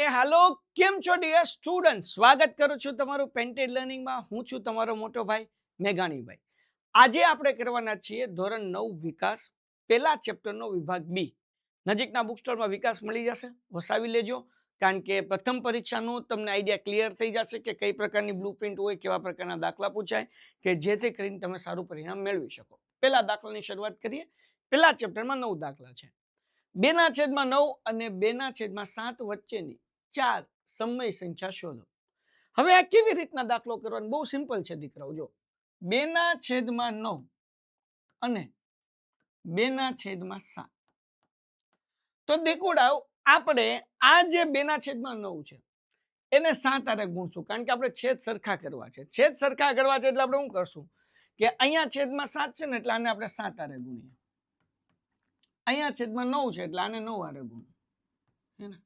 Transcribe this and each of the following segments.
હાલો, કેમ છો dear student? સ્વાગત કરું છું તમારું પેન્ટેડ લર્નિંગમાં. હું છું તમારો મોટો ભાઈ મેઘાણીભાઈ. આજે આપણે કરવાના છીએ ધોરણ 9 વિકાસ, પહેલા ચેપ્ટરનો વિભાગ બી. નજીકના બુક સ્ટોરમાં વિકાસ મળી જશે, વસાવી લેજો. કારણ કે પ્રથમ પરીક્ષાનું તમને આઈડિયા ક્લિયર થઈ જશે કે કઈ પ્રકારની બ્લુપ્રિન્ટ હોય, કેવા પ્રકારના દાખલા પૂછાય, કે જેથી કરીને તમે સારું પરિણામ મેળવી શકો. પહેલા દાખલાની શરૂઆત કરીએ. પહેલા ચેપ્ટરમાં 9 દાખલા છે. 2/9 અને 2/7 વચ્ચેની 4 સમય સંખ્યા શોધો. હવે આ કેવી રીતના દાખલો કરવાનો? બહુ સિમ્પલ છે દીકરાઓ. જો 2/9 અને 2/7, તો દેખોડાવ આપણે આ જે 2/9 છે એને 7 આરે ગુણશું, કારણ કે આપણે છેદ સરખા કરવા છે. છેદ સરખા કરવા છે એટલે આપણે શું કરશું કે અહીંયા છેદમાં 7 છે ને એટલે આને આપણે 7 આરે ગુણીએ. અહીંયા છેદમાં 9 છે એટલે આને 9 આરે ગુણીએ. હે ને?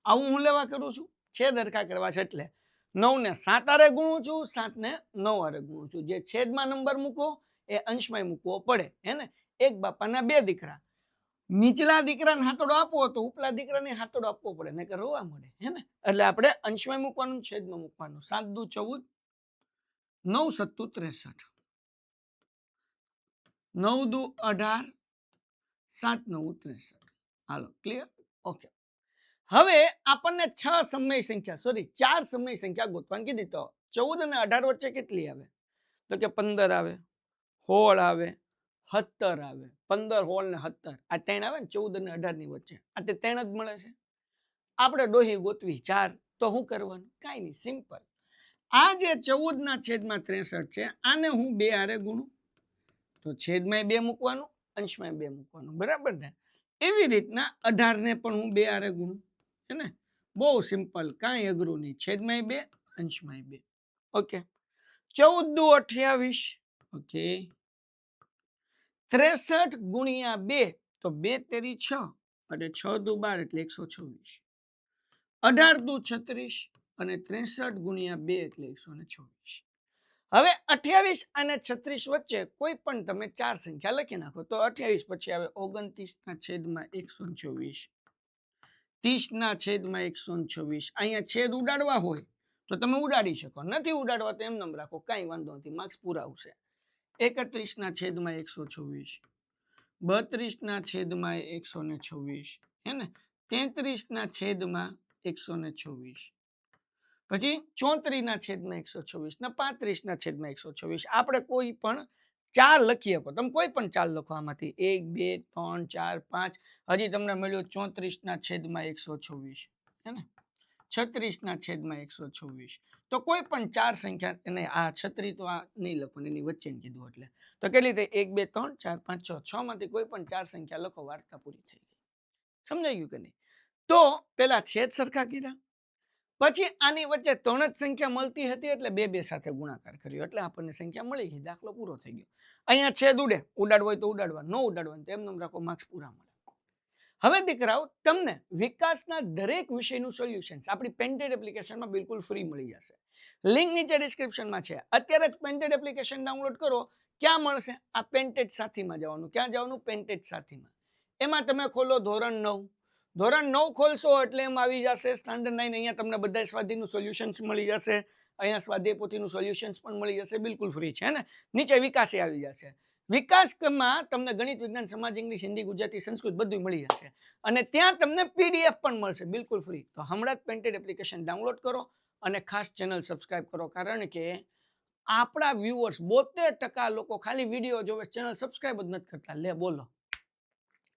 આવું હું લેવા કરું છું, છેદ હરખા કરવા છે એટલે 9 ને 7 આરે ગુણું છું, 7 ને 9 આરે ગુણું છું. જે છેદમાં નંબર મૂકો એ અંશમાં મૂકવો પડે. હે ને? એક બાપાના બે દીકરા. નીચલા દીકરાને હાથોડો આપવો તો ઉપલા દીકરાને હાથોડો આપવો પડે, નકર રોવા મળે. હે ને? એટલે આપણે અંશમાં મૂકવાનું, છેદમાં મૂકવાનું. 7 દુ 14, 9 સત્તુ 63, 9 દુ 18, 7 9 63. હાલો, ક્લિયર? ઓકે. હવે આપણને 4 સમય સંખ્યા ગોતવાની કીધી. તો 14 અને 18 વચ્ચે કેટલી આવે? તો કે 15 આવે, 16 આવે, 17 આવે. 15, 16 ને 17 આ 3 આવે ને 14 અને 18 ની વચ્ચે. આ તે 3 જ મળે છે. આપણે ડોહી ગોતવી 4. તો શું કરવાનું? કાંઈ નહીં, સિમ્પલ. આ જે 14/63 છે આને હું 2 હારે ગુણું, તો છેદમાં 2 મૂકવાનું, અંશમાં 2 મૂકવાનું. બરાબર ને? એવી રીતના 18 ને પણ હું 2 હારે ગુણું. હે ને? બહુ સિમ્પલ, કાંઈ અઘરું નહીં. છેદમાં 2, અંશમાં 2. ઓકે. 14 દુ 28. ઓકે. 63 ગુણ્યા 2, તો 2 તેરી 6 અને 6 દુ 12 એટલે 126. 18 દુ 36 અને 63 ગુણ્યા 2 એટલે 126. હવે 28 અને 36 વચ્ચે કોઈ પણ તમે 4 સંખ્યા લખી નાખો. તો 28 પછી આવે 29/126, 30/126. અહીંયા છેદ ઉડાડવા હોય તો તમે ઉડાડી શકો, નથી ઉડાડવા તો એમ રાખો, કાંઈ વાંધો નથી, માર્ક્સ પૂરા આવશે. 31/126, 32/126, હે ને? 33/126, પછી 34/126 ને 35/126. આપણે કોઈ પણ 4 લખી શકો. તમે કોઈ પણ 4 લખો આમાંથી, 1 2 3 4 5. હજી તમને મળ્યો 34/126, હે ને? 36/126. તો કોઈ પણ 4 સંખ્યા, એને આ 36 તો આ નહીં લખો, એની વચ્ચે કીધું એટલે. તો કેટલી થઈ? 1 2 3 4 5 6. 6 માંથી કોઈ પણ 4 સંખ્યા લખો, વાર્તા પૂરી થઈ ગઈ. સમજાઈ ગયું કે નહીં? તો પેલા છેદ સરખા કર્યા, પછી આની વચ્ચે 3 જ સંખ્યા મળતી હતી એટલે 2 2 સાથે ગુણાકાર કર્યો એટલે આપણને સંખ્યા મળી ગઈ. દાખલો પૂરો થઈ ગયો. અહીંયા છેદ ઉડાડવો હોય તો ઉડાડવા, ન ઉડાડવા તો એમને રાખો, માર્ક્સ પૂરા મળે. હવે દીકરાઓ, તમને વિકાસના દરેક વિષયનું સોલ્યુશન આપણી પેન્ટેડ એપ્લિકેશનમાં બિલકુલ ફ્રી મળી જશે. લિંક નીચે ડિસ્ક્રિપ્શનમાં છે. અત્યારે જ પેન્ટેડ એપ્લિકેશન ડાઉનલોડ કરો. ક્યાં મળશે? આ પેન્ટેડ સાથીમાં જવાનું. ક્યાં જવાનું? પેન્ટેડ સાથીમાં. એમાં તમે ખોલો ધોરણ 9. ધોરણ 9 ખોલશો એટલે એમ આવી જશે સ્ટાન્ડર્ડ 9. અહીંયા તમને બધા સ્વાધ્યાયનું સોલ્યુશન્સ મળી જશે. અહીંયા સ્વાધ્યાય પોથીનું સોલ્યુશન્સ પણ મળી જશે, બિલકુલ ફ્રી છે ને? નીચે વિકાસે આવી જશે. વિકાસમાં તમને ગણિત, વિજ્ઞાન, સમાજ, ઇંગ્લિશ, હિન્દી, ગુજરાતી, સંસ્કૃત બધું મળી જશે. અને ત્યાં તમને પીડીએફ પણ મળશે, બિલકુલ ફ્રી. તો હમણાં જ પેન્ટેડ એપ્લિકેશન ડાઉનલોડ કરો અને ખાસ ચેનલ સબસ્ક્રાઇબ કરો, કારણ કે આપણા વ્યુઅર્સ 72% લોકો ખાલી વિડીયો જોવે, ચેનલ સબસ્ક્રાઇબ જ નથી કરતા. લે બોલો,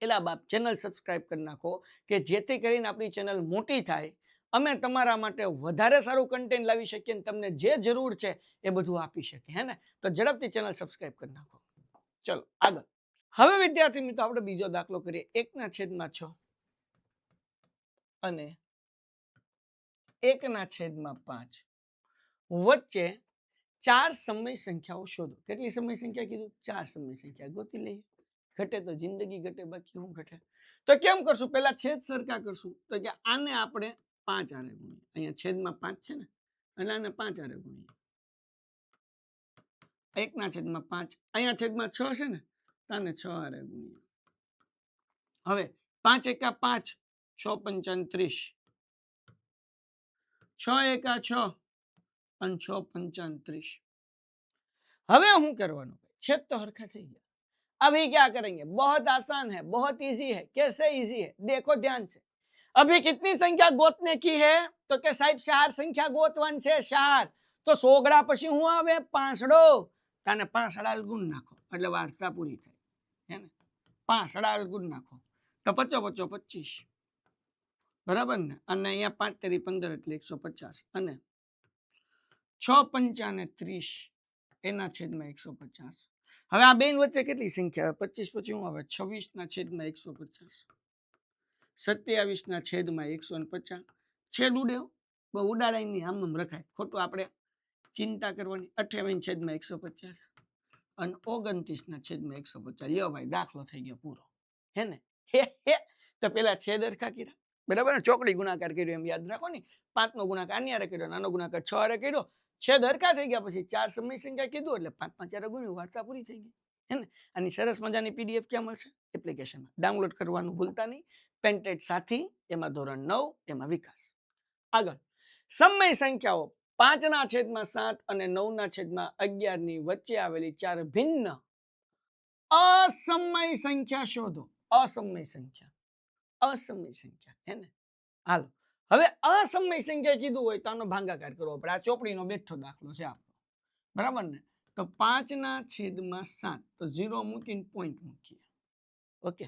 એલા બાપ, ચેનલ સબસ્ક્રાઇબ કરી નાખો કે જેથી કરીને આપણી ચેનલ મોટી થાય, અમે તમારા માટે વધારે સારું કન્ટેન્ટ લાવી શકીએ અને તમને જે જરૂર છે એ બધું આપી શકીએ. હે ને? તો ઝડપથી ચેનલ સબસ્ક્રાઇબ કરી નાખો. ચલો આગળ. હવે વિદ્યાર્થી મિત્રો, આપણે બીજો દાખલો કરીએ. 1/6 અને 1/5 વચ્ચે 4 સમય સંખ્યાઓ શોધો. કેટલી સમય સંખ્યા કીધું? 4 સમય સંખ્યા ગોતી લઈએ. ઘટે તો જિંદગી ઘટે, બાકી શું ઘટે? તો કેમ કરશું? પેલા છેદ સરખા કરશું. તો કે આને આપણે 5 આરે ગુણીએ. અહીંયા છેદમાં 5 છે ને, એટલે આને 5 આરે ગુણીએ. 1/5. અહીંયા છેદમાં 6 છે ને, તો આને 6 આરે ગુણીએ. હવે 5 એકા 5, 6 પંચા 30, 6 એકા 6 અને 6 પંચા 30. હવે શું કરવાનું? छेद तो हरखा થઈ ગયા. अभी क्या करेंगे? बहुत आसान है, बहुत इजी है. कैसे इजी है? देखो ध्यान से. अभी कितनी संख्या गोतने की है? तो के साहेब 4 संख्या गोतवान છે 4. તો સોગડા પછી હું આવે? પાંસડો. તાને પાંસડા ગુણ નાખો એટલે વાર્તા પૂરી થાય. હે ને? પાંસડા ગુણ નાખો તો 5 5 25. બરાબર ને? અને અહીંયા 5 તેરી 15 એટલે 150 અને 6 પંચા ને 30 એના છેદમાં 150. હવે આ બેન વચ્ચે કેટલી સંખ્યા આવે? 25 પછી શું આવે? 26 ના છેદમાં 150, 27 ના છેદમાં 150. છેદ ઉડે બહુ ઉડાડાય નહીં, આમ રખાય. ખોટું આપણે ચિંતા કરવાની. 28 છેદમાં 150 અને 29 ના છેદમાં 150. લ્યો ભાઈ, દાખલો થઈ ગયો પૂરો. હે ને? તો પેલા છેદ હરખા કર્યા, બરાબર ને? ચોકડી ગુણાકાર કર્યો એમ યાદ રાખો ને. 5 નો ગુણાકાર આની હારે કર્યો, નાનો ગુણાકાર 6 હારે કર્યો. છેદ હરખા થઈ ગયા પછી 4 સમય સંખ્યા કીધું એટલે 5 5 4 ગુણ્યું, વાર્તા પૂરી થઈ ગઈ. હે ને? આની સરસ મજાની પીડીએફ ક્યાં મળશે? એપ્લિકેશનમાં. ડાઉનલોડ કરવાનું ભૂલતા નહીં. પેન્ટેડ સાથી, એમાં ધોરણ 9, એમાં વિકાસ. આગળ સમય સંખ્યાઓ 5 ના છેદમાં 7 અને 9 ના છેદમાં 11 ની વચ્ચે આવેલી 4 ભિન્ન અસમય સંખ્યા શોધો. અસમય સંખ્યા, અસમય સંખ્યા. હે ને? હાલો, હવે અસમય સંખ્યા કીધું હોય તો આનો ભાગાકાર કરવો પડે. આ ચોપડીનો બેઠો દાખલો છે આપણો, બરાબર ને? તો 5 ના છેદમાં 7 તો 0 મૂકીને પોઈન્ટ મૂકીએ. ઓકે,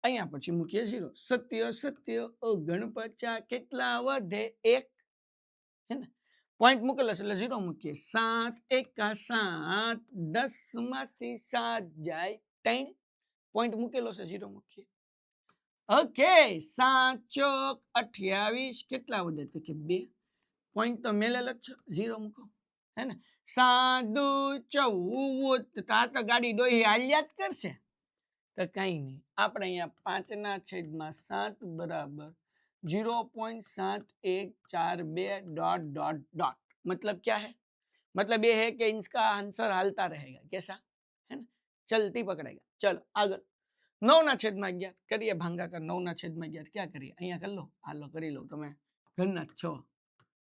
અહીંયા પછી મૂકીએ 0. સત્ય સત્ય અગણપચા કેટલા વધે? 1. હે ને? પોઈન્ટ મૂકેલો છે એટલે 0 મૂકીએ. 7 એકા 7, 10 માંથી 7 જાય 3. પોઈન્ટ મૂકેલો છે, 0 મૂકીએ. ઓકે, 7 ચોક 28 કેટલા વધે? તો કે 2. પોઈન્ટ તો મેલેલ જ છે, 0 મૂકો. હે ને? 7 દુ 14. આ તો ગાડી ડોહી હાલ્યા જ કરશે. તો કઈ નહીં, આપણે અહીંયા 5 ના છેદમાં 7 બરાબર 0.7142 डॉट डॉट डॉट. मतलब क्या है? मतलब ये है कि इसका आंसर हालता रहेगा. कैसा? है ना? चलती पकड़ेगा. चलो આગળ. 9 ના છેદમાં 11 કરીએ ભાગાકાર. 9 ના છેદમાં 11 ક્યાં કરીએ? અહીંયા કરી લો. હાલો કરી લો, તમે ઘરના જ છો.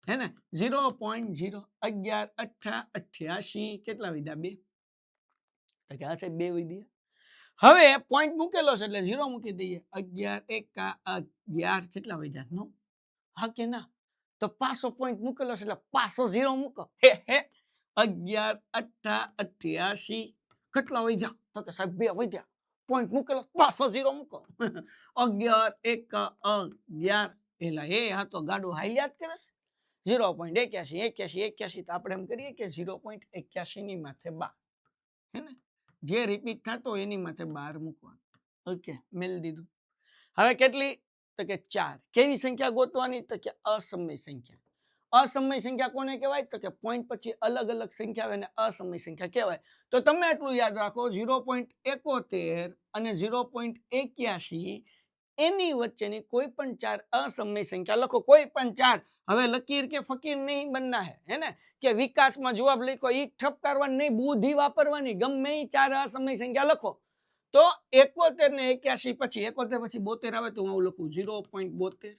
હે ને? 0.01188 કેટલા વિધા? 2. તો કે આ છે 2 વિધા. હવે પોઈન્ટ મૂકેલો છે એટલે 0 મૂકી દઈએ. 11 એકા 11 કેટલા વધ્યા? 9. હા કે ના? તો પાછો પોઈન્ટ મૂકેલો છે એટલે પાછો 0 મૂકો. 11 8 88 કેટલા વધ્યા? તો કે સાહેબ 2 વધ્યા. પોઈન્ટ મૂકેલો, પાછો 0 મૂકો. 11 એકા 11 એલા એ હા તો ગાડું હાલ્યા જ કરે. 0.81 81 81 તો આપણે એમ કરીએ કે 0.81 ની માથે 12. હે ને? જે રિપીટ થતો એની માથે 12 મૂકવાનું. ઓકે, મેલ દીધું. હવે કેટલી? તો કે 4. કેવી સંખ્યા ગોતવાની? તો કે અસમય સંખ્યા. અસમય સંખ્યા કોને કહેવાય? તો કે પોઈન્ટ પછી અલગ અલગ સંખ્યા આવે ને અસમય સંખ્યા કહેવાય. તો તમે એટલું યાદ રાખો, 0.71 અને 0.81 એની વચ્ચેની કોઈ પણ 4 અસમય સંખ્યા લખો. કોઈ પણ 4. હવે લકીર કે ફકીર નહીં બનના હે ને? કે વિકાસમાં જવાબ લખો ઈ ઠપકારવાની નહીં, બુદ્ધિ વાપરવાની. ગમે એ 4 અસમય સંખ્યા લખો. તો 71 ને 81 પછી 71 પછી 72 આવે તો હું લખું 0.72.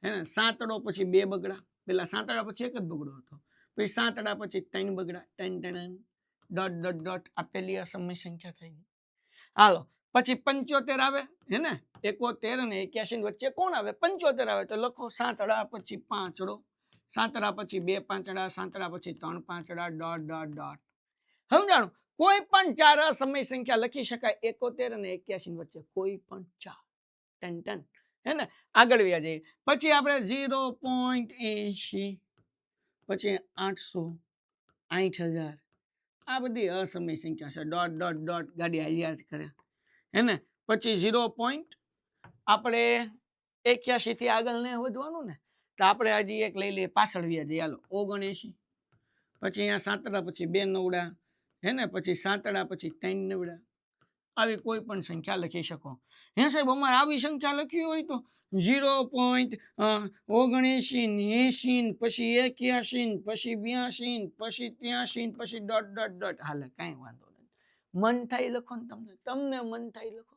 હે ને? સાતડો પછી 2 બગડા. પેલા સાતડા પછી એક જ બગડો હતો. પછી સાતડા પછી 3 બગડા. 10 ડોટ ડોટ ડોટ. આ પેલી અસમય સંખ્યા થઈ ગઈ. હાલો, પછી 75 આવે. હે ને? 71 અને 81 વચ્ચે કોણ આવે? 75 આવે તો લખો સાતડા પછી પાંચડો. સાતડા પછી 2 પાંચડા. સાતડા પછી 3 પાંચડા. Dot dot dot. સમજાણું? કોઈ પણ 4 અસમય સંખ્યા લખી શકાય 71 અને 81 વચ્ચે. કોઈ પણ 4. 10 હે ને? આગળ વ્યા જઈએ. પછી આપણે 0.80 પછી 800 8000 આ બધી અસમય સંખ્યા છે. ડોટ ડોટ ડોટ ગાડી હાલ્યા જ કરે. હે ને? પછી 0. આપણે 81 થી આગળ ને વધવાનું ને તો આપણે હજી એક લઈ લઈએ, પાછળ વ્યા જઈએ. હાલો, 79. પછી અહીંયા સાતડા પછી 2 નવડા. હે ને? પછી સાતડા પછી 3 નવડા. આવી કોઈ પણ સંખ્યા લખી શકો. હે સાહેબ, અમારે આવી સંખ્યા લખવી હોય તો 0.79 પછી 81 પછી 82 પછી 83 પછી ડોટ ડોટ ડોટ. હાલે, કાંઈ વાંધો નથી. મન થાય લખો ને તમને મન થાય લખો.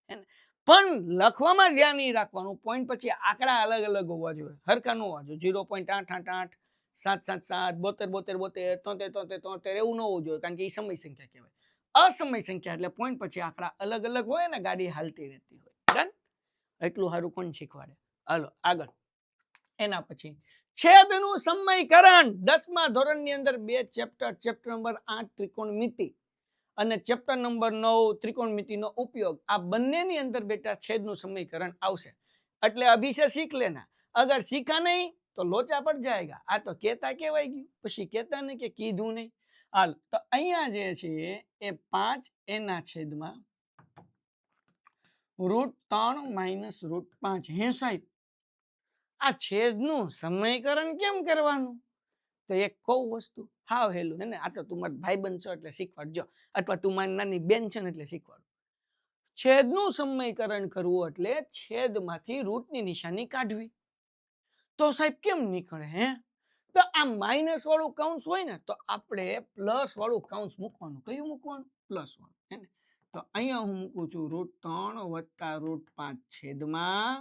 હે ને? પણ લખવામાં ધ્યાન નહીં રાખવાનું. પોઈન્ટ પછી આંકડા અલગ અલગ હોવા જોઈએ, હરખા ન હોવા જોઈએ. 0.888 777 72 72 73 73 73 એવું ન હોવું જોઈએ, કારણ કે એ સમય સંખ્યા કહેવાય. અસમય સંખ્યા એટલે પોઈન્ટ પછી આંકડા અલગ અલગ હોય ને ગાડી હાલતી રહેતી હોય. ડન? એટલું સારું કોણ શીખવાડે? હાલો આગળ. એના પછી છેદનું સમયકરણ 10મા ધોરણની અંદર 2 ચેપ્ટર, ચેપ્ટર નંબર 8 ત્રિકોણમિતિ અને ચેપ્ટર નંબર 9 ત્રિકોણમિતિનો ઉપયોગ, આ બંનેની અંદર બેટા છેદનું સમીકરણ આવશે. એટલે અભી से सीख लेना, अगर सीखा नहीं तो लोचा पड़ जाएगा. આ તો કેતા કેવાય ગયું, પછી કેતા ને કે કીધું નહીં. હાલ તો અહીંયા જે છે એ 5 એના છેદમાં √3 - √5. હે સાહેબ, આ છેદનું સમીકરણ કેમ કરવાનું? તો એક કહું વસ્તુ હાવ હેલું હે ને, આ તો તું મારો ભાઈ બનશો એટલે શીખવાડજો, અથવા તું મારી નાની બેન છે ને એટલે શીખવાડો. છેદનું સમીકરણ કરવું એટલે છેદમાંથી રૂટની નિશાની કાઢવી. તો સાહેબ કેમ નીકળે? હે, તો આ માઇનસ વાળું કૌંસ હોય ને તો આપણે પ્લસ વાળું કૌંસ મૂકવાનું. કયું મૂકવાનું? પ્લસ વાળું. હે ને, તો અહીંયા હું મૂકું છું √3 + √5 છેદમાં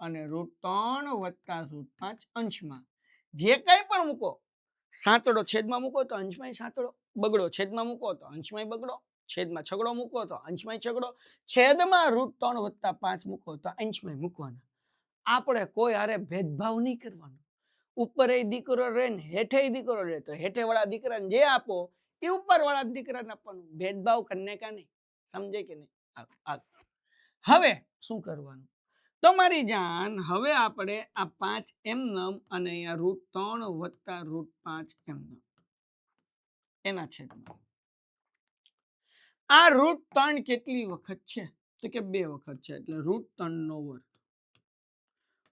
અને √3 + √5 અંશમાં. જે કંઈ પણ મૂકો, સાતડો છેદમાં મૂકો તો અંશમાં સાતડો, બગડો છેદમાં મૂકો તો અંશમાં બગડો, છેદમાં છગડો મૂકો તો અંશમાં છગડો, છેદમાં √3 + 5 મૂકો તો અંશમાં મૂકવાના. આપણે કોઈ હારે ભેદભાવ નહીં કરવાનો. ઉપર એ દીકરો રહે ને હેઠે દીકરો રહે તો હેઠે વાળા દીકરાને જે આપો એ ઉપર વાળા દીકરાને આપવાનું. ભેદભાવ કરને કા નહીં. સમજે કે નહીં? હવે શું કરવાનું? તો મારી જાન, હવે આપણે આ 5 એમનેમ અને અહીંયા √3 + √5 એમનેમ એના છેદમાં. આ √3 કેટલી વખત છે? તો કે 2 વખત છે, એટલે √3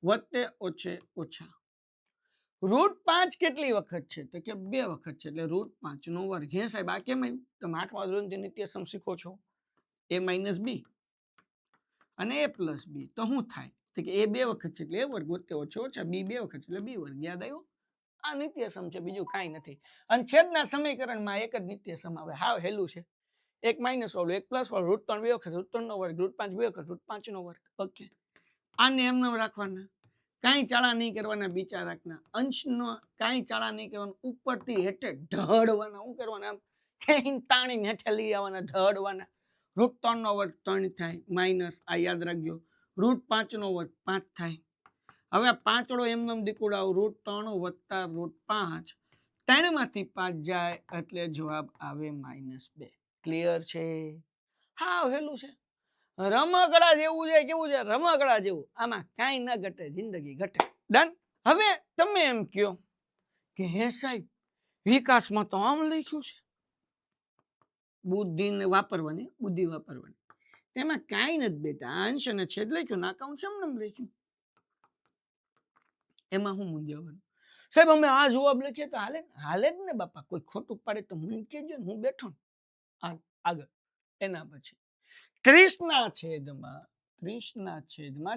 વત્તે ઓછે ઓછા. √5 કેટલી વખત છે? તો કે 2 વખત છે, એટલે √5². હે સાહેબ, આ કેમ આવ્યું? તમે 8મા ધોરણથી નિત્યસમ શીખો છો. a - b અને a + b તો શું થાય? તો કે a 2 વખત છે એટલે a² વત્તે ઓછે ઓછા, b 2 વખત એટલે b². યાદ આવ્યું? આ નિત્યસમ છે, બીજું કાંઈ નથી. અને છેદના સમીકરણમાં એક જ નિત્યસમ આવે, હાવ હેલું છે. એક માઇનસ વાળું, એક પ્લસ વાળું, √3 2 વખત, √3² √5 2 વખત, √5². ઓકે, આને એમને રાખવાના, કાંઈ ચાળા નહીં કરવાના. બીચા રાખના અંશનો કાંઈ ચાળા નહીં કરવાના. ઉપરથી હેઠે ઢળવાના. શું કરવાના? આમ તાણીને હેઠે લઈ આવવાના, ઢળવાના. √3² 3 થાય, માઇનસ આ યાદ રાખજો. √5² 5 થાય. હવે 5 એમનેમ દીકુડાવ, √3 + √5, 3માંથી 5 જાય એટલે જવાબ આવે -2. ક્લિયર છે? હા હેલું છે. રમકડા જેવું છે. કેવું છે? રમકડા જેવું. આમાં કાંઈ ન ઘટે, જિંદગી ઘટે. ડન? હવે તમે એમ કહો કે હે સાહેબ, વિકાસમાં તો આમ લખ્યું છે. બુદ્ધિને વાપરવાની, બુદ્ધિ વાપરવાની. તેમાં કાંઈ નથી બેટા. અંશ અને છેદ લખ્યું, ના કાઉન્સ એમને લખ્યું. એમાં હું મૂંઝાવાનું? સાહેબ અમે આ જવાબ લખીએ તો હાલે? હાલે જ ને બાપા. કોઈ ખોટું પાડે તો મને કહેજો ને, હું બેઠો. આગળ એના પછી 30ના છેદમાં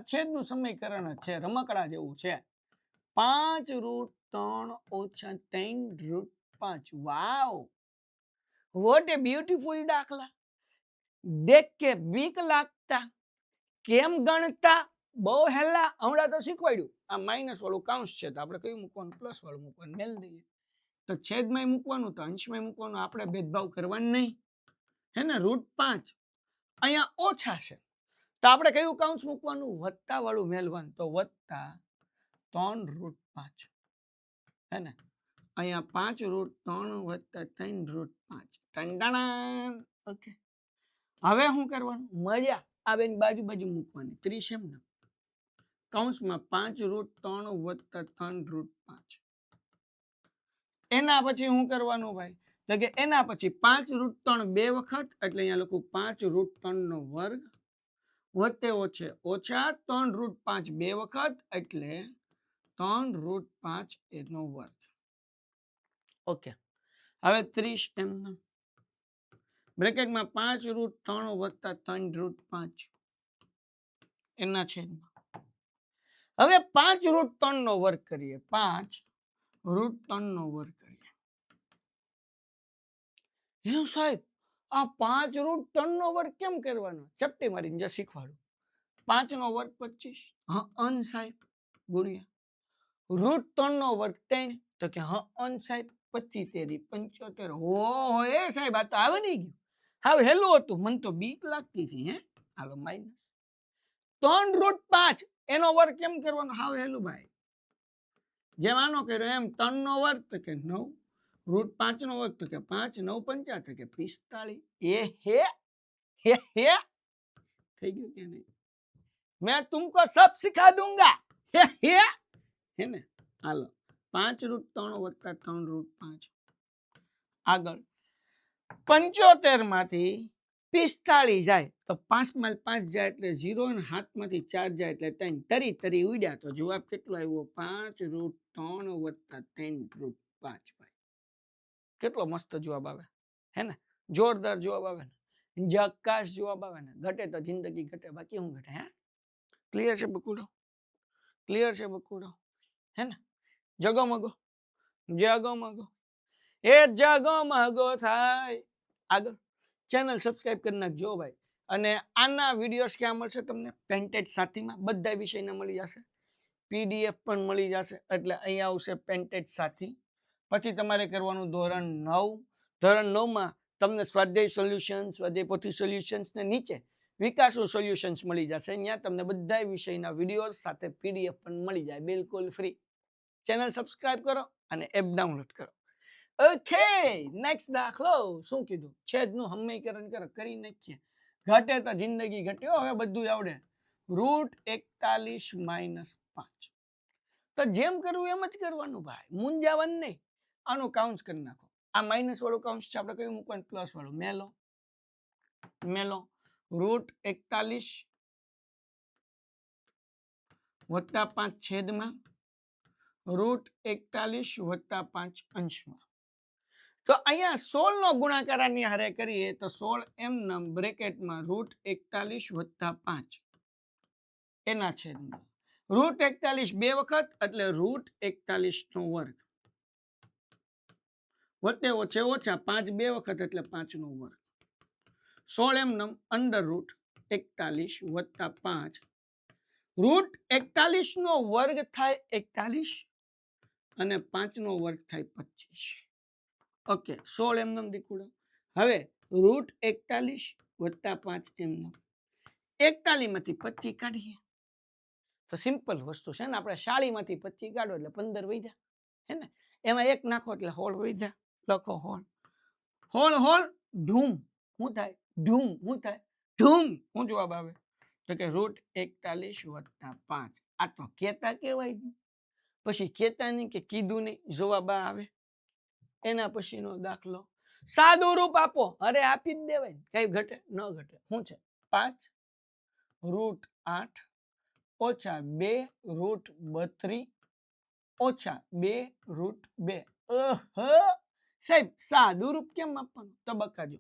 છેદનું સમીકરણ છે, રમકડા જેવું છે. 5√3 - 3√5. વાવ, વોટ એ બ્યુટીફુલ દાખલા. દેખ કે બીક લાગતા, કેમ ગણતા, બહુ હેલા. હમણાં તો શીખવાડ્યું. આ માઇનસ વાળું કાઉન્સ છે તો આપણે કયું મૂકવાનું? પ્લસ વાળું મૂકવાનું. મેલ દઈએ તો છેદમાં મૂકવાનું, તો અંશમાં મૂકવાનું. આપણે ભેદભાવ કરવાનું નહીં. હે ને? √5 અહીંયા ઓછા છે તો આપણે કયું કાઉન્સ મૂકવાનું? વત્તા વાળું મેલવાનું. તો +3√5. હે ને? અહીંયા 5√3 + 3√5. ઓકે, હવે શું કરવાનું? મજા આવે. બાજુ બાજુ મૂકવાની. 30 એમને કૌંસમાં 5√3 + 3√5. એના પછી શું કરવાનું ભાઈ? તો કે એના પછી 5√3 2 વખત, એટલે અહીંયા લખું 5√3² વત્તે ઓછે ઓછા 3√5 2 વખત, એટલે 3√5². ઓકે, હવે 30 એમનેમ બ્રેકેટમાં 5√3 + 3√5 એના છેદમાં. હવે 5√3² કરીએ. 5√3² કરીએ. હે સાહેબ, આ 5√3² કેમ કરવાનો? ચપટી મારીને જો શીખવાડું. 5 નો વર્ગ 25 હા અન સાહેબ ગુણ્યા √3 નો વર્ગ 3 તો કે હા અન સાહેબ 25 તેરી 75 હો એ સાહેબ આ તો આવે નહીં ગયું હાવ હેલું હતું મને તો બીક લાગતી હતી હે હાલો માઈનસ 3√5 એનો વર્ગ કેમ કરવાનો હાવ હેલું ભાઈ જેમ આનો કર્યો એમ 3 નો વર્ગ તો કે 9 √5 નો વર્ગ તો કે 5 9 5 તો કે 45 એ હે થઈ ગયું કે નહીં मैं तुमको सब सिखा दूंगा है ने हालो 5√3 વત્તા 3√5 આગળ 75 માંથી 45 જાય તો 5 માં 5 જાય એટલે 0 અને 7 માંથી 4 જાય એટલે 3 તરી તરી ઉડ્યા તો જવાબ કેટલો આવ્યો 5√3 વત્તા 3√5 ભાઈ કેટલો મસ્ત જવાબ આવે હે ને જોરદાર જવાબ આવે ને જકાસ જવાબ આવે ને ઘટે તો જિંદગી ઘટે બાકી હું ઘટે હે ક્લિયર છે બકુડો હે ને જગમગો એ જગમગો થાય આગળ ચેનલ સબસ્ક્રાઇબ કરી નાખજો ભાઈ અને આના વિડીયોઝ ક્યાં મળશે તમને પેન્ટેડ સાથીમાં બધા વિષયના મળી જશે પીડીએફ પણ મળી જશે એટલે અહીંયા આવશે પેન્ટેડ સાથી પછી તમારે કરવાનું ધોરણ 9 માં તમને સ્વાધ્યાય સોલ્યુશન સ્વાધ્યાય પોથી સોલ્યુશન્સ ને નીચે વિકાસુ સોલ્યુશન્સ મળી જશે અહીંયા તમને બધા વિષયના વિડીયોઝ સાથે પીડીએફ પણ મળી જાય બિલકુલ ફ્રી ચેનલ સબસ્ક્રાઇબ કરો અને એપ ડાઉનલોડ કરો ઓકે નેક્સ્ટ દાખલો શું કીધું છેદનું હમ્મીકરણ કરી નાખીએ ઘટે તો જિંદગી ઘટ્યો હવે બધું આવડે √41 - 5 તો જેમ કરવું એમ જ કરવાનું ભાઈ મૂંઝાવાનું નહીં આનું કાઉન્સ કરી નાખો આ માઇનસ વાળું કાઉન્સ છે આપણે કયું મૂકવાનું પ્લસ વાળું મેલો √41 વત્તા 5 છેદમાં √41 વત્તા 5 અંશમાં તો અહીંયા 16 નો ગુણાકાર આની હારે કરીએ તો 16 એમ નમ બ્રેકેટમાં √41 વત્તા 5 એના છેદમાં √41 બે વખત એટલે √41 નો વર્ગ વત્તે ઓછે ઓછા 5 બે વખત એટલે 5 નો વર્ગ 16 એમ નમ √41 વત્તા 5 √41 નો વર્ગ થાય 41 અને 5 નો વર્ગ થાય 25 ઓકે 16 એમ નમ દીકુડો હવે √41 વત્તા 5 એમ નમ 41 માંથી 25 કાઢીએ તો સિમ્પલ વસ્તુ છે ને આપણે શાળીમાંથી 25 કાઢો એટલે 15 વધ્યા હે ને એમાં એક નાખો એટલે 16 વધ્યા લખો હોળ ધૂમ શું થાય ધૂમ શું જવાબ આવે તો કે √41 વત્તા 5 આ તો કેતા કેવાય પછી કેતા નહીં કે કીધું નહીં જવાબ આવે એના પછીનો દાખલો સાદું રૂપ આપો અરે આપી જ દેવાય કઈ ઘટે ન ઘટે શું છે 5√8 ઓછા 2√32 ઓછા 2√2 સાહેબ સાદું રૂપ કેમ આપવાનું તબક્કા જો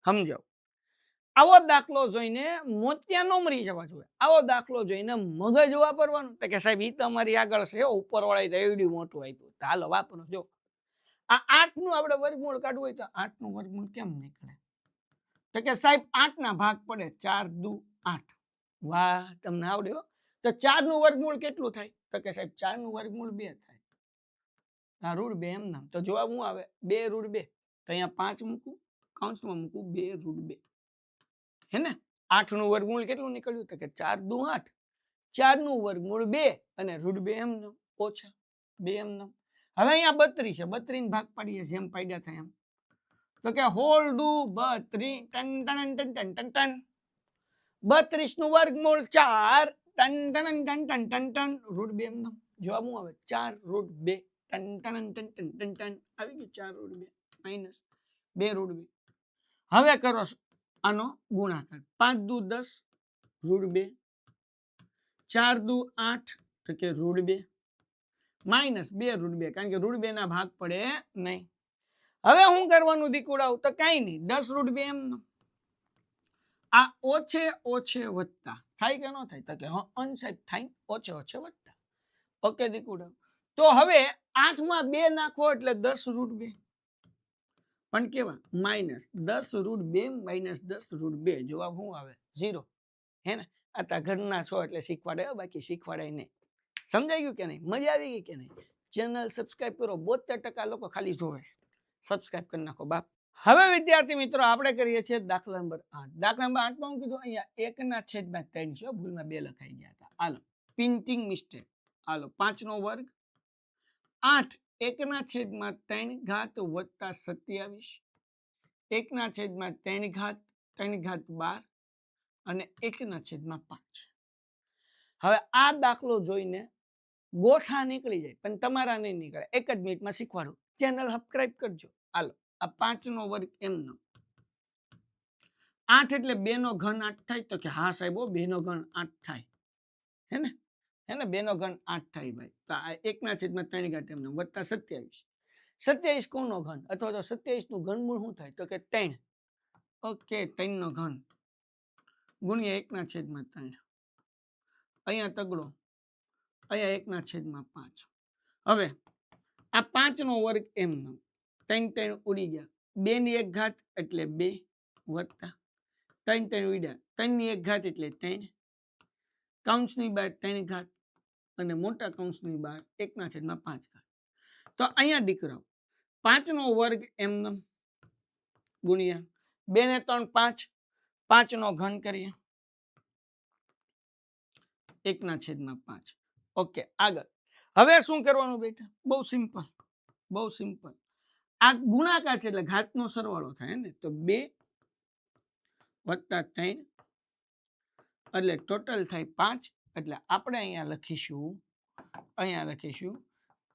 સમજાવ આવો દાખલો જોઈને મોતિયા નો મરી જવા જોઈએ આવો દાખલો જોઈને મગજ વાપરવાનું તો કે સાહેબ ઈ તમારી આગળ છે ઉપર વાળા એવડું મોટું આપ્યું હાલો વાપરો જો આ 8 નું આપણે વર્ગમૂળ કાઢવું હોય તો 8 નું વર્ગમૂળ કેમ નીકળે તો કે સાહેબ 8 ના ભાગ પડે 4 દુ 8 વાહ તમને આવડ્યો તો 4 નું વર્ગમૂળ કેટલું થાય તો કે સાહેબ 4 નું વર્ગમૂળ 2 થાય આ √2 એમ નામ તો જવાબ શું આવે 2√2 તો અહીંયા 5 મૂકું કૌંસમાં મૂકું 2√2 હે ને 8 નું વર્ગમૂળ કેટલું નીકળ્યું તો કે 4 દુ 8 4 નું વર્ગમૂળ 2 અને √2 એમ નામ ઓછા 2 એમ નામ હવે અહીંયા 32 છે 32 ભાગ પાડીએ જેમ પાડ્યા થાય એમ તો કે હોળ દુ 32 ton ton ton ton ton ton 32 નું વર્ગમૂળ 4 ton ton ton ton ton ton √2 એમ નામ જવાબ શું આવે 4√2 ton ton ton ton ton ton આવી ગયું 4√2 માઈનસ 2√2 હવે કરો આનો ગુણાકાર 5 દુ 10 √2 4 દુ 8 તો કે √2 માઈનસ 2√2 કારણ કે √2 ના ભાગ પડે નહીં હવે હું કરવાનું દીકુડાવ તો કઈ નહીં 10√2 એમ આ ઓછે ઓછે વધતા થાય કે ન થાય તો કે હા અનસાઇડ થાય ઓછે ઓછે વધતા ઓકે દીકુડાવ તો હવે 8 માં 2 નાખો એટલે 10√2 પણ કેવા માઈનસ 10√2 માઈનસ 10√2 જવાબ શું આવે 0 હે ને આ તા ઘરના છો એટલે શીખવાડે, બાકી શીખવાડાય નહીં. સમજાઈ ગયું કે નહીં? મજા આવી ગઈ કે નહીં? ચેનલ સબસ્ક્રાઇબ કરો. 72% લોકો ખાલી જોવે છે. સબસ્ક્રાઇબ કરી નાખો બાપ. હવે વિદ્યાર્થી મિત્રો આપણે કરીએ છીએ દાખલા નંબર 8. દાખલા નંબર 8 માં હું કીધું અહીંયા 1/3 છે. ભૂલમાં 2 લખાઈ ગયા હતા. હાલો પ્રિન્ટિંગ મિસ્ટેક. હાલો 5 નો વર્ગ 8 1/3 ઘાત વત્તા 27 1/3 ઘાત 3 ઘાત 12 અને 1/5. હવે આ દાખલો જોઈને ગોઠા નીકળી જાય, પણ તમારા નહીં નીકળે. એક જ મિનિટમાં શીખવાડું. ચેનલ સબસ્ક્રાઇબ કરજો. હાલો આ 5 નો વર્ગ એમનો 8 એટલે 2 નો ઘન 8 થાય. તો કે હા સાહેબ 2 નો ઘન 8 થાય. હે ને 2 નો ઘન 8 થાય ભાઈ. તો આ 1/3 ઘાત એમનો વત્તા 27. 27 કોનો ઘન અથવા તો 27 નું ઘનમૂળ શું થાય? તો કે 3. ઓકે 3 નો ઘન ગુણ્યા 1/3. અહીંયા તગડો, અહીંયા 1/5. હવે આ 5 નો વર્ગ એમનો 3 ઉડી ગયા. 2 ની 1 ઘાત એટલે 2 વત્તા 3 ઉડ્યા. 3 ની 1 ઘાત એટલે 3 કૌંસની બહાર 3 ઘાત અને મોટા કૌંસની બહાર 1/5 ઘાત. તો અહીંયા દીકરાઓ 5 નો વર્ગ એમનો ગુણ્યા 2 ને 3 5 5 નો ઘન કરીએ 1/5. ઓકે આગળ. હવે શું કરવાનું બેટા? બહુ સિમ્પલ. આ ગુણાકાર છે એટલે ઘાતનો સરવાળો થાય ને. તો 2 વત્તા 3 એટલે ટોટલ થાય 5. એટલે આપણે અહીંયા લખીશું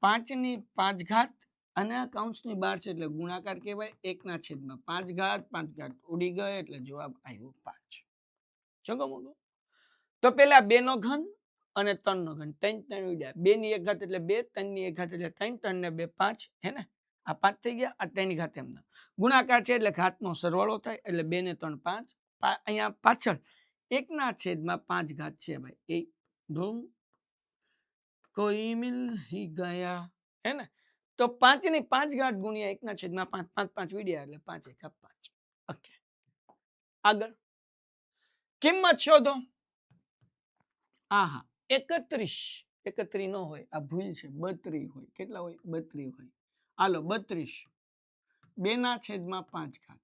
5 ની 5 ઘાત અને આ કૌંસની બહાર છે એટલે ગુણાકાર કહેવાય. 1/5 ઘાત 5 ઘાત ઉડી ગઈ એટલે જવાબ આવ્યો 5. ચગો મોગો. તો પેલા 2 નો ઘન અને 3 નો ઘન 3 ઉડ્યા. 2 ની 1 ઘાત એટલે 2 3 ની 1 ઘાત એટલે 3 3 ને 2 5. હે ને આ 5 થઈ ગયા. આ 3 ઘાત એમના ગુણાકાર છે એટલે ઘાતનો સરવાળો થાય એટલે 2 ને 3 5. અહીંયા પાછળ 1/5 ઘાત છે ભાઈ. એ ધૂમ કોઈ મિલ હી ગયા. હે ને તો 5 ની 5 ઘાત ગુણ્યા 1/5 5 5 વિડ્યા એટલે 5 × 5. ઓકે આગળ કિંમત શોધો. આહા 31 નો હોય, આ ભૂલ છે. 32 હોય. કેટલા હોય? 32 હોય. હાલો 32 2/5 ઘાત.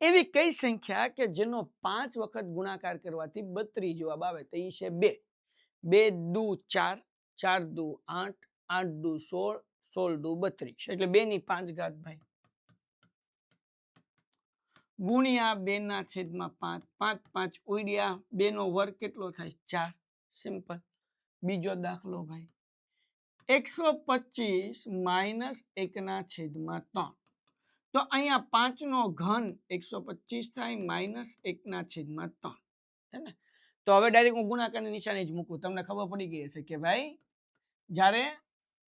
એવી કઈ સંખ્યા કે જેનો 5 વખત ગુણાકાર કરવાથી 32 જવાબ આવે? તો એ છે 2. 2 દુ 4 4 દુ 8 8 દુ 16 16 દુ 32. એટલે 2 ની 5 ઘાત ભાઈ ગુણ્યા 2/5 5 5 ઉડ્યા. 2 નો વર્ગ કેટલો થાય? 4. સિમ્પલ. બીજો દાખલો ભાઈ 125 - 1/3. તો અહીંયા 5 નો ઘન 125 થાય -1/3. હે ને તો હવે ડાયરેક્ટ હું ગુણાકારની નિશાની જ મૂકું. તમને ખબર પડી ગઈ હશે કે ભાઈ જ્યારે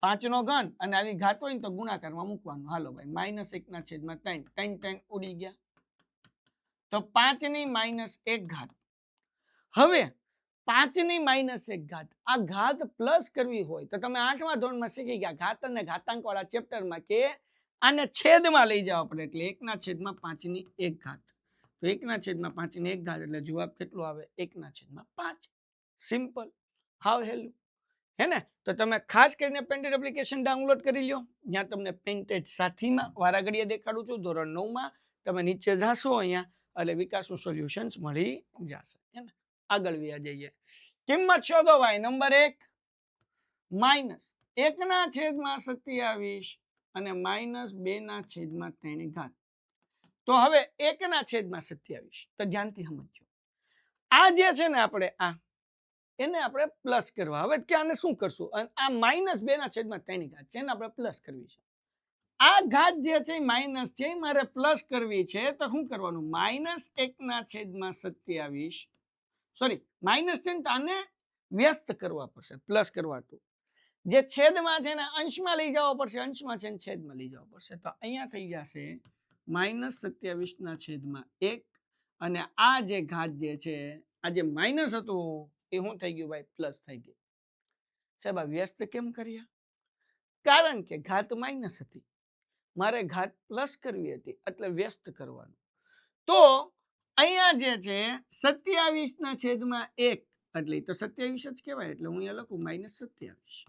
5 નો ઘન અને આવી ઘાત હોય ને તો ગુણાકારમાં મૂકવાનું. હાલો ભાઈ -1/3 3 3 ઉડી ગયા. તો 5 ની -1 ઘાત. હવે 5 ની -1 ઘાત આ ઘાત પ્લસ કરવી હોય તો તમે 8મા ધોરણમાં શીખી ગયા ઘાત અને ઘાતાંક વાળા ચેપ્ટરમાં કે આને છેદમાં લઈ જવા પડે એટલે 1/5 ની 1 ઘાત. તો 1/5 ની 1 ઘાત એટલે જવાબ કેટલો આવે? 1/5. સિમ્પલ. હાવ હેલું. હે ને તો તમે ખાસ કરીને પેન્ટેડ એપ્લિકેશન ડાઉનલોડ કરી લ્યો. ત્યાં તમને પેન્ટેડ સાથીમાં વારાઘડીએ દેખાડું છું. ધોરણ 9માં તમે નીચે જાશો અહીંયા એટલે વિકાસનું સોલ્યુશન્સ મળી જશે. હે ને આગળ વ્યા જઈએ. કિંમત શોધો ભાઈ. નંબર 1 -1/27 અને -2/3 ઘાત. તો હવે 1/27 તો ધ્યાનથી સમજો. આ જે છે ને આપણે એને આપણે પ્લસ કરવા. હવે કે આને શું કરશું? આ -2/3 ઘાત છે ને આપણે પ્લસ કરવી છે. આ ઘાત જે છે માઇનસ છે મારે પ્લસ કરવી છે તો શું કરવાનું? -1/27 સોરી માઇનસ છે ને આને વ્યસ્ત કરવા પડશે. પ્લસ કરવાતું જે છેદમાં છે ને અંશમાં લઈ જવો પડશે. અંશમાં છે ને છેદમાં લઈ જવો પડશે. તો અહીંયા થઈ જશે -27/1 અને આ જે ઘાત જે છે આ જે માઇનસ હતું એ શું થઈ ગયું ભાઈ? પ્લસ થઈ ગયું. સાહેબ આ વ્યસ્ત કેમ કર્યા? કારણ કે ઘાત માઇનસ હતી, મારે ઘાત પ્લસ કરવી હતી એટલે વ્યસ્ત કરવાનું. તો અહીંયા જે છે 27/1 એટલે ઈ તો 27 જ કહેવાય એટલે હું અહીંયા લખું -27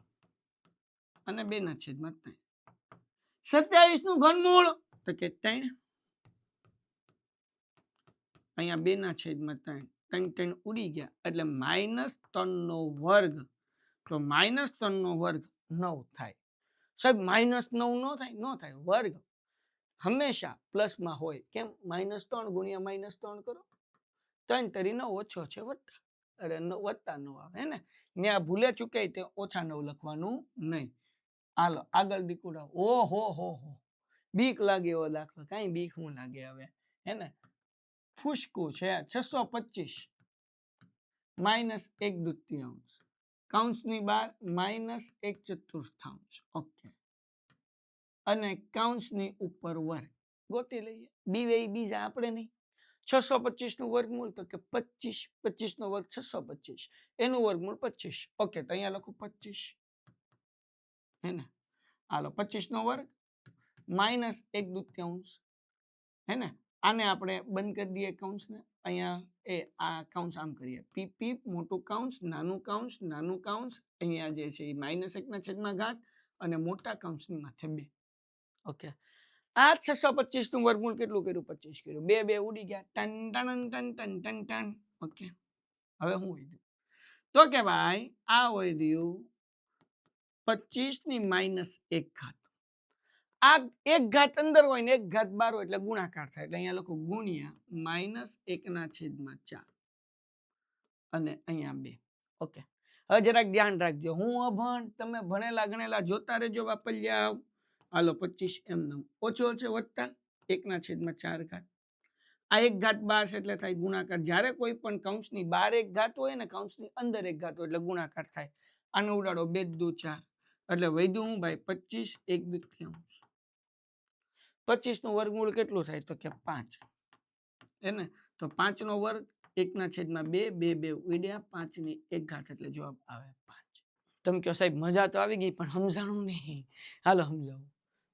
અને 2/3. 27 નું ઘનમૂળ તો કે 3. અહીંયા 2/3 3 ઉડી ગયા એટલે -3/2 તો -3/2 9 થાય. સાહેબ -9 નો થાય? નો થાય. વર્ગ હંમેશા પ્લસમાં હોય. કેમ? -3 ગુણ્યા -3 કરો 3 તરી 9 ઓછો છે વત્તા. અરે વત્તા 9 આવે હે ને. ત્યાં ભૂલે ચૂકે તે ઓછા 9 લખવાનું નહીં. હાલો આગળ દીકુડા. ઓહો હો હો બીક લાગે એવો દાખલો. કાંઈ બીક શું લાગે હવે હે ને. ફૂસકું છે 625 -1/2 કૌંસની બહાર -1/4. ઓકે અને કૌંસની ઉપર વર્ગ ગોતી લઈએ. બીવે બીજા આપણે નહીં. 625 નું વર્ગમૂળ તો કે 25. 25 નો વર્ગ 625 એનું વર્ગમૂળ 25. ઓકે તો અહીંયા લખું 25 હે ને. હાલો 25 નો વર્ગ -1/2 હે ને. આને આપણે બંધ કરી દઈએ કૌંસને. અહીંયા આ કૌંસ આમ કરીએ. પી પી મોટું કૌંસ નાનું કૌંસ નાનું કૌંસ અહીંયા જે છે એ -1/ઘાત અને મોટા કૌંસની માથે 2. ઓકે આ 625 નું વર્ગમૂળ કેટલું કર્યું? 25 કર્યું. 2 ઉડી ગયા. Ton ton ton ton ton ton. Okay હવે શું વધ્યું? તો કે ભાઈ આ વધ્યું 25 - 1 ઘાત. આ 1 ઘાત અંદર હોય ને 1 ઘાત બહાર હોય એટલે ગુણાકાર થાય. એટલે અહીંયા લખું ગુણ્યા -1/4 અને અહીંયા 2. ઓકે હવે જરાક ધ્યાન રાખજો. હું અભણ, તમે ભણેલા ગણેલા જોતા રહેજો વાપરી જાવ. હાલો 25 એમનેમ ઓછો ઓછો વત્તા 1/4 ઘાત. આ 1 ઘાત બહાર છે એટલે થાય ગુણાકાર. જ્યારે કોઈ પણ કૌંસની બહાર 1 ઘાત હોય ને કૌંસની અંદર 1 ઘાત હોય એટલે ગુણાકાર થાય. આને ઉડાડો 2 × 2 = 4 એટલે વધ્યું હું ભાઈ 25 1/2. 25 નું વર્ગમૂળ કેટલું થાય? તો કે 5 હે ને. તો 5 નો વર્ગ 1/2 2 ઉડ્યા 5/1 ઘાત એટલે જવાબ આવે 5. તમે કહો સાહેબ મજા તો આવી ગઈ પણ સમજાણું નહીં. હાલો સમજાવું.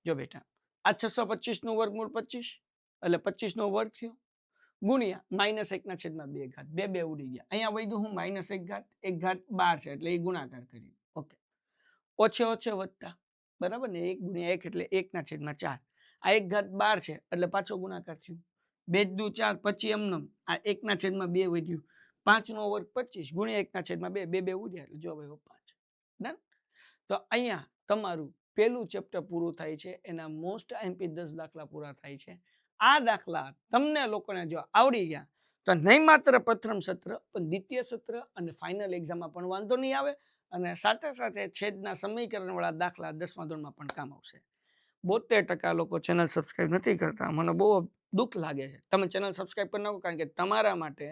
જો બેટા આ 625 નું વર્ગમૂળ 25 એટલે 25 નો વર્ગ થયો ગુણ્યા -1/2 ઘાત 2 ઉડી ગયા. અહીંયા વધ્યું હું -1 ઘાત 1 ઘાત બહાર છે એટલે એ ગુણાકાર કર્યું. ઓકે ઓછે ઓછે વત્તા બરાબર ને. 1 × 1 એટલે 1/4. આ 1 ઘાત બહાર છે એટલે પાછો ગુણાકાર થયું. 2 × 4 પછી એમનેમ આ 1/2 વધ્યું. 5 નો વર્ગ 25 ગુણ્યા 1/2 2 ઉડ્યા એટલે જવાબ આવ્યો 5. ડન. તો અહીંયા તમારું પહેલું ચેપ્ટર પૂરું થાય છે. એના મોસ્ટ MP 10 દાખલા પૂરા થાય છે. આ દાખલા તમને લોકોને જો આવડી ગયા તો નહીં માત્ર પ્રથમ સત્ર પણ દ્વિતીય સત્ર અને ફાઇનલ એક્ઝામમાં પણ વાંધો નહીં આવે અને સાથે સાથે છેદના સમીકરણ વાળા દાખલા 10મા ધોરણમાં પણ કામ આવશે. 72% લોકો ચેનલ સબસ્ક્રાઇબ નથી કરતા. મને બહુ દુઃખ લાગે છે. તમે ચેનલ સબસ્ક્રાઇબ કરી નાખો કારણ કે તમારા માટે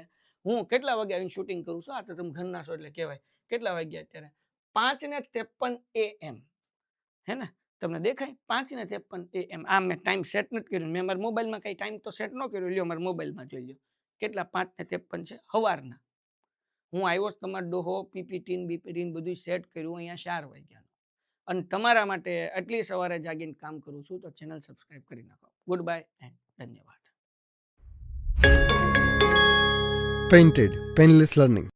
હું કેટલા વાગે આવીને શૂટિંગ કરું છું. આ તો તમે ઘરના છો એટલે કહેવાય. કેટલા વાગ્યા અત્યારે? 5:53 AM હે ને. તમને દેખાય 5:53 AM. આ મેં ટાઈમ સેટ નથી કર્યો. મેં મારા મોબાઈલમાં કઈ ટાઈમ તો સેટ ન કર્યો. લ્યો મારા મોબાઈલમાં જોઈ લ્યો કેટલા 5:53 છે સવારના. હું આવ્યો તમારો ડોહો પીપીટી બીપીટી બધું સેટ કર્યું અહીંયા 4 વાગ્યા. અને તમારા માટે આટલી સવારે જાગીને કામ કરું છું તો ચેનલ સબસ્ક્રાઇબ કરી નાખો. ગુડ બાય એન્ડ ધન્યવાદ. Painted Painless Learning.